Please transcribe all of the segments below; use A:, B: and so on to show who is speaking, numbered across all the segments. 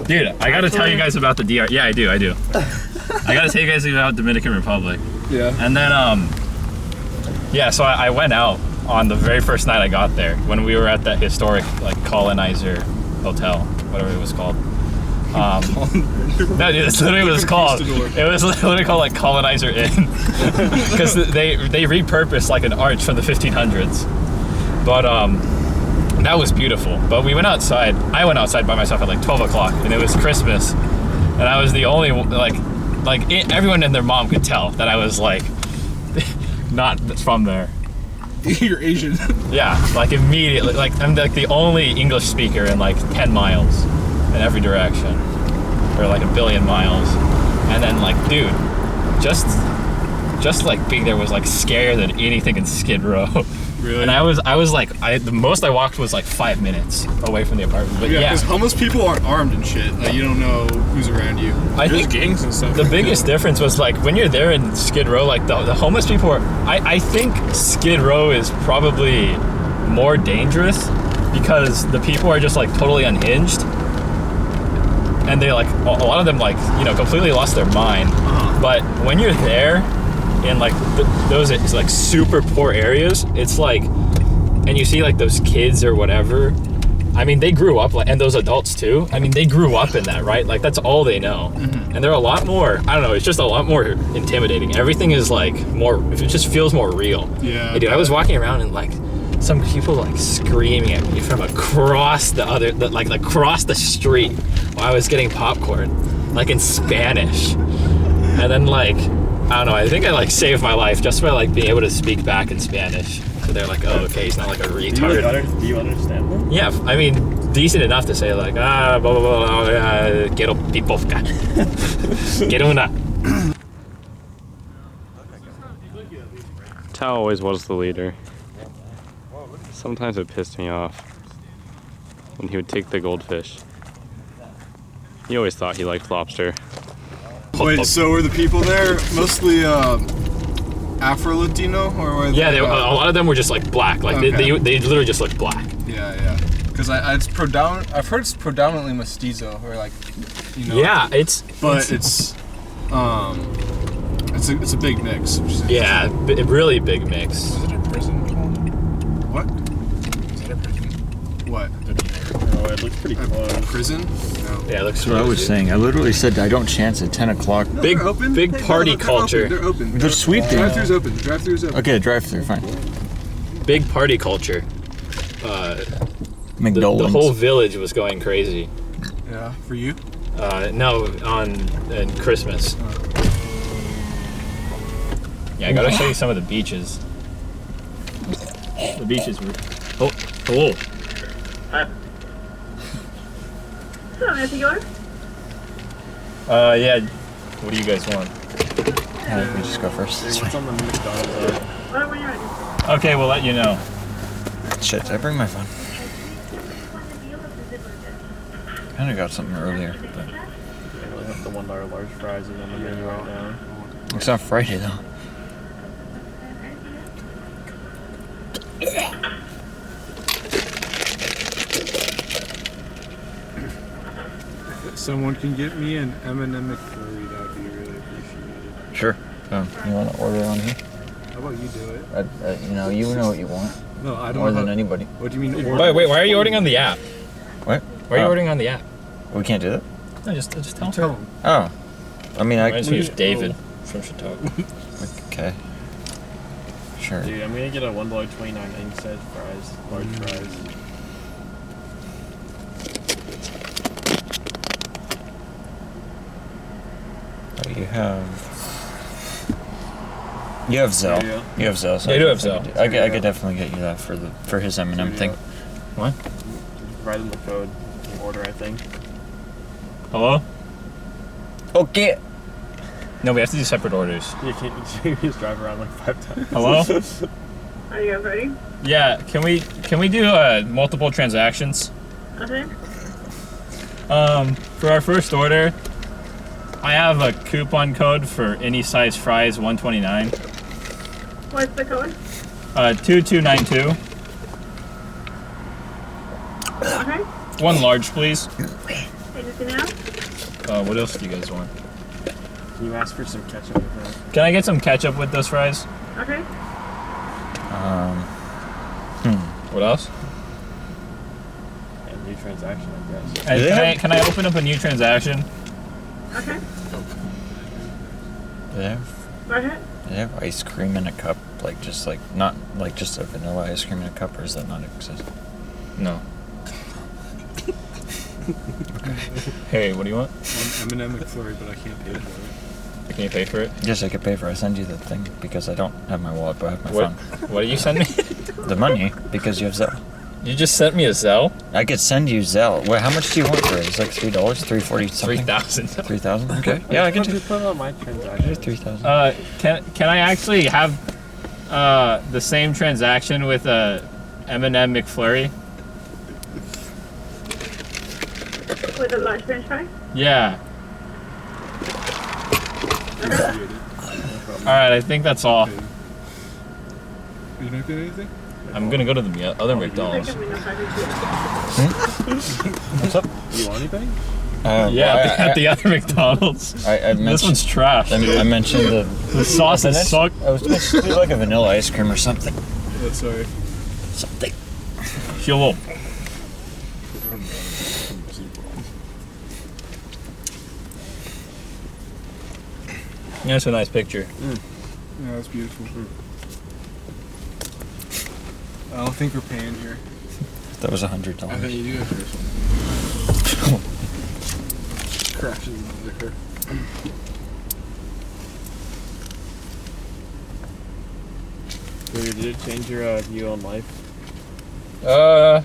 A: Dude, I gotta tell you guys about the DR. Yeah, I do. I gotta tell you guys about Dominican Republic.
B: Yeah.
A: And then, yeah, so I went out on the very first night I got there when we were at that historic, like, colonizer hotel, whatever it was called. No, dude, that's literally what it was called. It was literally called, like, Colonizer Inn. Because they repurposed, like, an arch from the 1500s. But, that was beautiful. But we went outside. I went outside by myself at like 12 o'clock, and it was Christmas. And I was the only, everyone and their mom could tell that I was, like, not from there.
B: You're Asian.
A: Yeah, like, immediately. Like, I'm, like, the only English speaker in, like, 10 miles in every direction. Or, like, 1 billion miles. And then, like, dude, just like, being there was, like, scarier than anything in Skid Row.
B: Really?
A: And I was like, the most I walked was like 5 minutes away from the apartment. But yeah,
B: because homeless people aren't armed and shit. Like, you don't know who's around you.
A: There's
B: think gangs and stuff.
A: The biggest difference was, like, when you're there in Skid Row, like, the homeless people are. I think Skid Row is probably more dangerous because the people are just, like, totally unhinged, and they, like, a lot of them, like, you know, completely lost their mind. But when you're there in, like, those, like, super poor areas, it's like, and you see, like, those kids or whatever, I mean, they grew up, like, and those adults too, I mean, they grew up in that, right? Like, that's all they know. And they're a lot more, I don't know, it's just a lot more intimidating. Everything is, like, more, it just feels more real.
B: Yeah.
A: Hey, dude, I was walking around and, like, some people, like, screaming at me from across across the street while I was getting popcorn, like, in Spanish. And then, like, I don't know, I think I, like, saved my life just by, like, being able to speak back in Spanish. So they're like, oh, okay, he's not, like, a retard.
C: Do you understand them?
A: Yeah, I mean, decent enough to say, like, blah, blah, blah, quiero pipovka. Quiero una.
C: Tao always was the leader. Sometimes it pissed me off when he would take the goldfish. He always thought he liked lobster.
B: Wait, so were the people there mostly Afro-Latino, or were they?
A: Yeah, a lot of them were just, like, black. Like,
B: Okay.
A: they literally just looked black.
B: Yeah. Because I've heard it's predominantly mestizo, or, like, you know.
A: Yeah,
B: it's a big mix.
A: Yeah, really big mix.
B: Is it a prison? What? Is it a prison? What?
C: Oh, it looks pretty close.
B: A prison? No.
A: Yeah, it looks.
D: That's what I was saying. I literally said I don't chance at 10 o'clock.
B: No,
A: Big-
B: they're open.
A: big party culture.
B: They're open.
D: They're sweeping.
B: Drive-thru's open. Drive-thru's open.
D: Okay, drive-through, fine.
A: Big party culture.
D: McDonald's.
A: The whole village was going crazy.
B: Yeah, for you?
A: No, in Christmas. Yeah, I gotta show you some of the beaches. The beaches were. Oh.
E: So, Nancy, yours?
A: Yeah. What do you guys want?
D: Yeah, we just go first. That's
C: What's
D: fine.
C: on the McDonald's?
E: What when you're ready?
A: Okay, we'll let you know.
D: Shit, did I bring my phone? I kinda got something earlier, but
C: The $1 large fries is on the menu right now.
D: it's not Friday though.
B: If someone can get me an M&M McFlurry, that would be really appreciated.
D: Sure. You want to order on here?
B: How about you do it?
D: You know what you want.
B: No, I don't
D: More
B: know.
D: than anybody.
B: What do you mean order?
A: Wait, why are you ordering on the app?
D: What?
A: Why are you ordering on the app?
D: We can't do that?
A: No, just tell
B: Tell
A: her.
B: them.
D: Oh. I mean,
A: My name's David from Chautauqua.
D: Okay. Sure.
C: Dude, I'm gonna get a $1.29 size fries, large fries.
D: Oh, you have Zelle.
C: Yeah.
D: You have Zelle. So
A: Yeah, I do have Zelle.
D: I could definitely get you that for his M&M thing.
A: What?
C: Provide them the code. Order, I think.
A: Hello?
D: Okay.
A: No, we have to do separate orders.
C: You can't you just drive around like 5 times.
A: Hello?
E: Are you guys ready?
A: Yeah, can we do multiple transactions?
E: Okay.
A: For our first order, I have a coupon code for any size fries, $1.29.
E: What's the code?
A: 2292.
E: Okay.
A: One large, please.
E: Anything else?
A: What else do you guys want?
F: Can you ask for some ketchup with that?
A: Can I get some ketchup with those fries?
E: Okay.
A: What else?
F: And new transaction, I guess.
A: And can I open up a new transaction?
E: Okay.
D: They
E: Go ahead.
D: have ice cream in a cup, not like just a vanilla ice cream in a cup, or does that not exist?
A: No. Hey, what do you want?
B: One M&M McFlurry, but I can't pay for it.
A: Can you pay for it?
D: Yes, I could pay for it. I send you the thing because I don't have my wallet, but I have my
A: What?
D: phone.
A: What did you send me?
D: The money, because you have Zelle.
A: You just sent me a Zelle?
D: I could send you Zelle. Wait, how much do you want for it? It's like $3, $3.40 something.
A: 3,000.
D: 3,000. Okay. Yeah, I can do
F: put it on my transaction.
D: 3,000.
A: Can I actually have the same transaction with a M&M McFlurry?
E: With a large french fry?
A: Yeah. All right, I think that's all.
B: You not get anything?
A: I'm gonna go to the other McDonald's.
D: What's up?
F: You want anything?
A: Yeah, at the other McDonald's.
D: I
A: This
D: mentioned.
A: one's trash.
D: I mentioned
A: The sauces suck.
D: I was supposed to do like a vanilla ice cream or something.
B: Yeah, sorry.
D: Something.
A: Hello. Yeah, that's a nice picture.
B: Yeah, that's beautiful. I don't think we're paying here.
D: That was
B: I bet
D: $100.
B: you do have first. Crashes in the liquor.
F: Did it change your view on life?
D: No.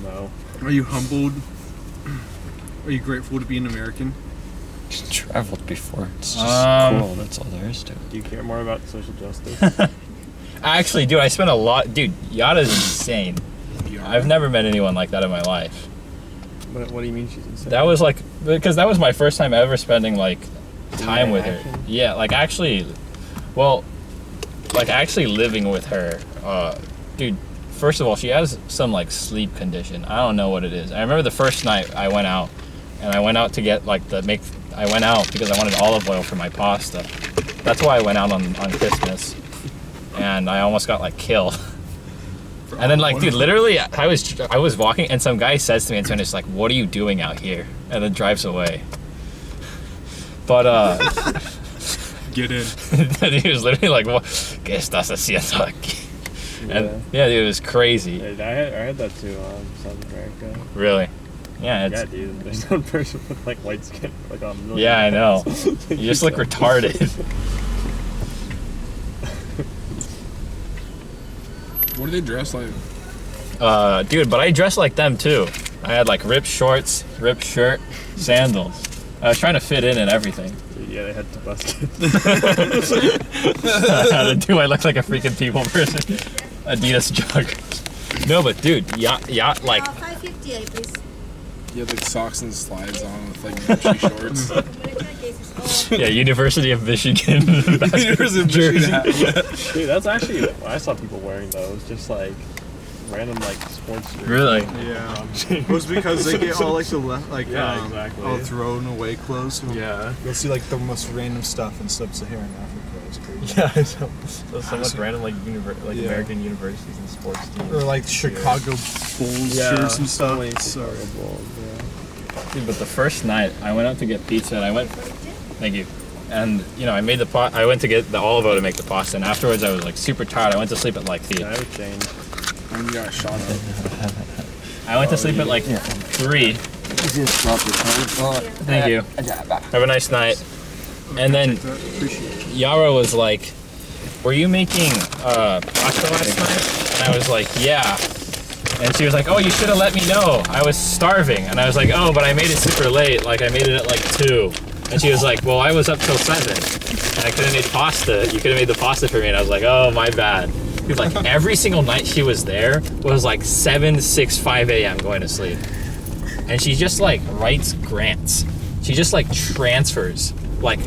F: No.
B: Are you humbled? Are you grateful to be an American?
D: Just traveled before. It's just cool. That's all there is to it.
F: Do you care more about social justice?
A: Actually, dude, I spent a lot. Dude, Yada's insane. I've never met anyone like that in my life.
F: What do you mean she's insane?
A: That was like, because that was my first time ever spending like time with her.
F: Interaction?
A: Yeah, like actually, well, like actually living with her. Dude, first of all, she has some like sleep condition. I don't know what it is. I remember the first night I went out, and I went out to get like I went out because I wanted olive oil for my pasta. That's why I went out on Christmas, and I almost got like killed. And then like, dude, literally, I was walking, and some guy says to me, and it's like, "What are you doing out here?" And then drives away. But
B: Get in.
A: he was literally like, "¿Qué estás haciendo aquí?" And yeah, dude, it was crazy.
F: I had that too South America.
A: Really? Yeah, it's
F: Yeah, dude. There's one person with like white skin, like on a million.
A: yeah, I know.
F: miles.
A: You just look retarded.
B: What do they dress like?
A: Dude, but I dressed like them too. I had like ripped shorts, ripped shirt, sandals. I was trying to fit in and everything.
F: Dude, yeah, they had to bust it.
A: Do I look like a freaking people person? Adidas joggers. No, but dude, yeah, like
G: 550, please.
B: You have like socks and slides on with like Gucci shorts.
A: yeah, University of Michigan.
B: University of
A: jersey.
B: Michigan.
F: Dude, that's actually I saw people wearing those, just like random like sports shirts.
A: Really?
B: Yeah. It was because they get all like the
F: Yeah, exactly.
B: all thrown away clothes.
F: Yeah.
H: You'll see like the most random stuff in sub-Saharan Africa. It's crazy.
A: Yeah, I know. So some like random like
H: Yeah.
A: American universities and sports teams.
H: Or like Chicago Bulls
F: Yeah,
H: shirts and stuff.
F: totally
H: So
F: terrible. Yeah.
A: Dude, but the first night I went out to get pizza and I went, thank you, and you know I made I went to get the olive oil to make the pasta, and afterwards I was like super tired. I went to sleep at like
F: Yeah, I would change.
B: And you got shot up.
A: I went to sleep at like 3. Thank you. Have a nice night. And then Yara was like, "Were you making pasta last night?" And I was like, "Yeah." And she was like, "Oh, you should have let me know. I was starving." And I was like, "Oh, but I made it super late. Like I made it at like 2." And she was like, "Well, I was up till 7, and I could have made pasta. You could have made the pasta for me." And I was like, "Oh, my bad." Dude, like every single night she was there was like 7, 6, 5 a.m. going to sleep. And she just like writes grants. She just like transfers like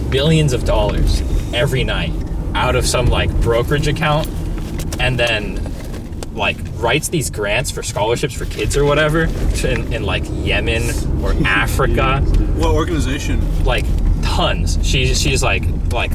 A: billions of dollars every night out of some like brokerage account, and then like writes these grants for scholarships for kids or whatever in like Yemen or Africa.
H: What organization?
A: Like tons. She's like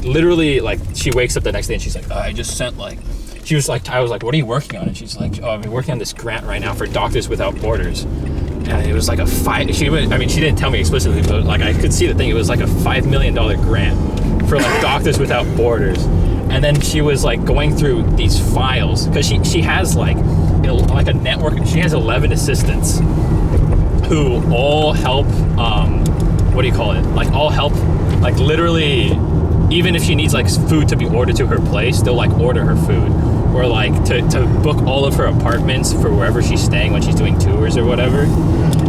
A: literally like she wakes up the next day and she's like, I just sent like. She was like, I was like, what are you working on? And she's like, oh, I'm working on this grant right now for Doctors Without Borders. And it was like she didn't tell me explicitly, but like I could see the thing. It was like a $5 million grant for like Doctors Without Borders. And then she was like going through these files because she has like a network. She has 11 assistants who all help. What do you call it? Like all help. Like literally, even if she needs like food to be ordered to her place, they'll like order her food, or like to book all of her apartments for wherever she's staying when she's doing tours or whatever.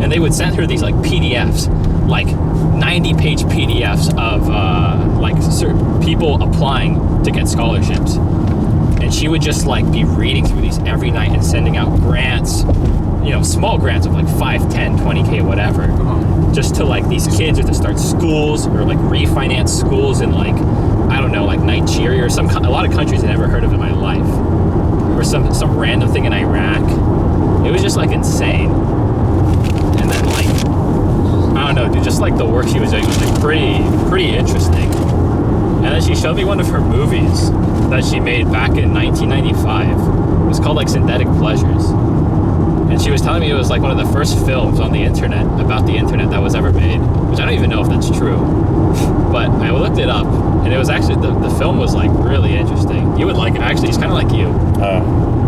A: And they would send her these like PDFs, like 90-page PDFs of like certain people applying to get scholarships. And she would just like be reading through these every night and sending out grants, you know, small grants of like 5, 10, 20K, whatever, just to like these kids, or to start schools, or like refinance schools in like, I don't know, like Nigeria or a lot of countries I never heard of in my life, or some random thing in Iraq. It was just like insane. And then like, I don't know, dude, just like the work she was doing was like pretty interesting. And then she showed me one of her movies that she made back in 1995. It was called like Synthetic Pleasures. And she was telling me it was like one of the first films on the internet about the internet that was ever made, which I don't even know if that's true. But I looked it up, and it was actually, the film was like really interesting. You would like it. Actually, it's kind of like you.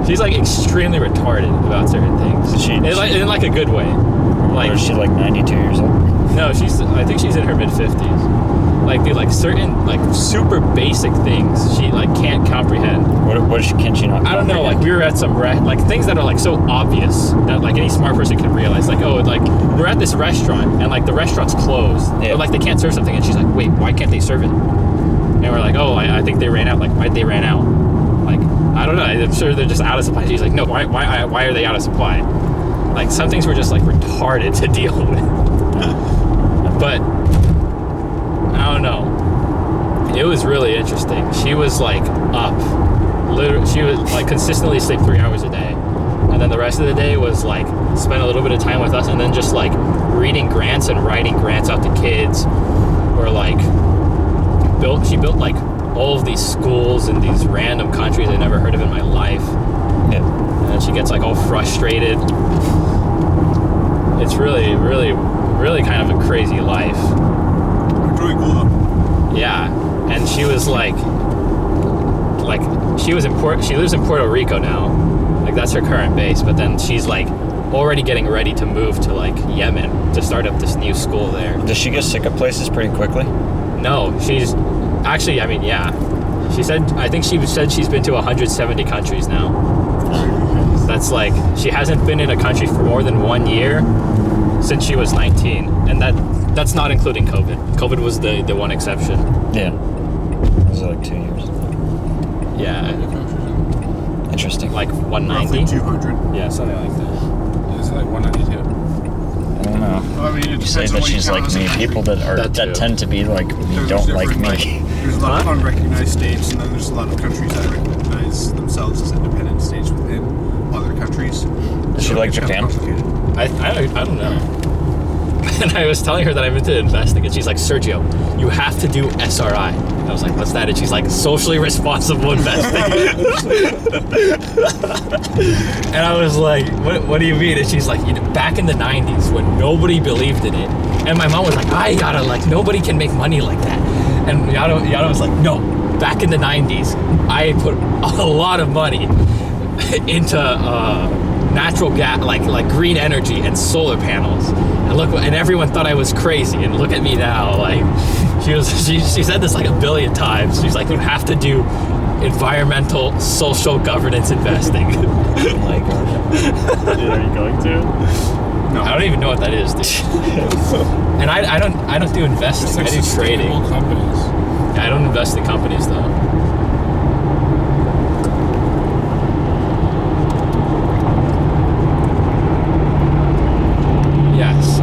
A: She's like extremely retarded about certain things. In like a good way. Like,
D: is she like 92 years old?
A: No, I think she's in her mid-50s. Like, dude, like certain like super basic things she like can't comprehend.
D: Can she not?
A: I don't know. Like we were at some like things that are like so obvious that like any smart person can realize. Like, oh, like we're at this restaurant and like the restaurant's closed, or like they can't serve something, and she's like, wait, why can't they serve it? And we're like, oh, I think they ran out. Like, why'd they ran out? Like, I don't know. I'm sure they're just out of supply. She's like, no, why are they out of supply? Like some things were just like retarded to deal with. But I don't know. It was really interesting. She was like up. Literally, she would like consistently sleep 3 hours a day. And then the rest of the day was like spend a little bit of time with us, and then just like reading grants and writing grants out to kids. Or like she built like all of these schools in these random countries I never heard of in my life.
D: Yeah.
A: And then she gets like all frustrated. It's really, really, really kind of a crazy life.
H: Really cool though.
A: Yeah, and she was like she lives in Puerto Rico now, like that's her current base. But then she's like already getting ready to move to like Yemen to start up this new school there.
D: Does she get sick of places pretty quickly?
A: No, she's actually, I mean, yeah. I think she said she's been to 170 countries now. That's like, she hasn't been in a country for more than 1 year since she was 19, and that's not including COVID. COVID was the one exception.
D: Yeah. It was like 2 years.
A: Yeah.
D: Interesting.
A: Like 190?
H: Roughly 200.
A: Yeah, something like that.
B: It's like 192.
D: I don't know.
H: Well, I mean, it
D: You say
H: depends on
D: that
H: what you
D: she's
H: count
D: like
H: as a
D: me.
H: country.
D: People that tend to be like me
H: There's
D: don't like
H: different,
D: me.
H: There's a lot of unrecognized states, and then there's a lot of countries that recognize themselves as independent states within other countries.
D: Does she like
H: it's kinda
D: Japan?
H: complicated.
A: I don't know. And I was telling her that I'm into investing, and she's like, Sergio, you have to do SRI. I was like, what's that? And she's like, socially responsible investing. And I was like, what do you mean? And she's like, back in the 90s when nobody believed in it, and my mom was like, nobody can make money like that. And Yada was like, no, back in the 90s, I put a lot of money into natural gas, like green energy and solar panels. And everyone thought I was crazy. And look at me now. Like she said this like a billion times. She's like, you have to do environmental, social governance investing.
D: Oh my god.
F: Dude, are you going to?
H: No.
A: I don't even know what that is, dude. And I don't do investing. I do trading.
B: Companies.
A: I don't invest in companies though.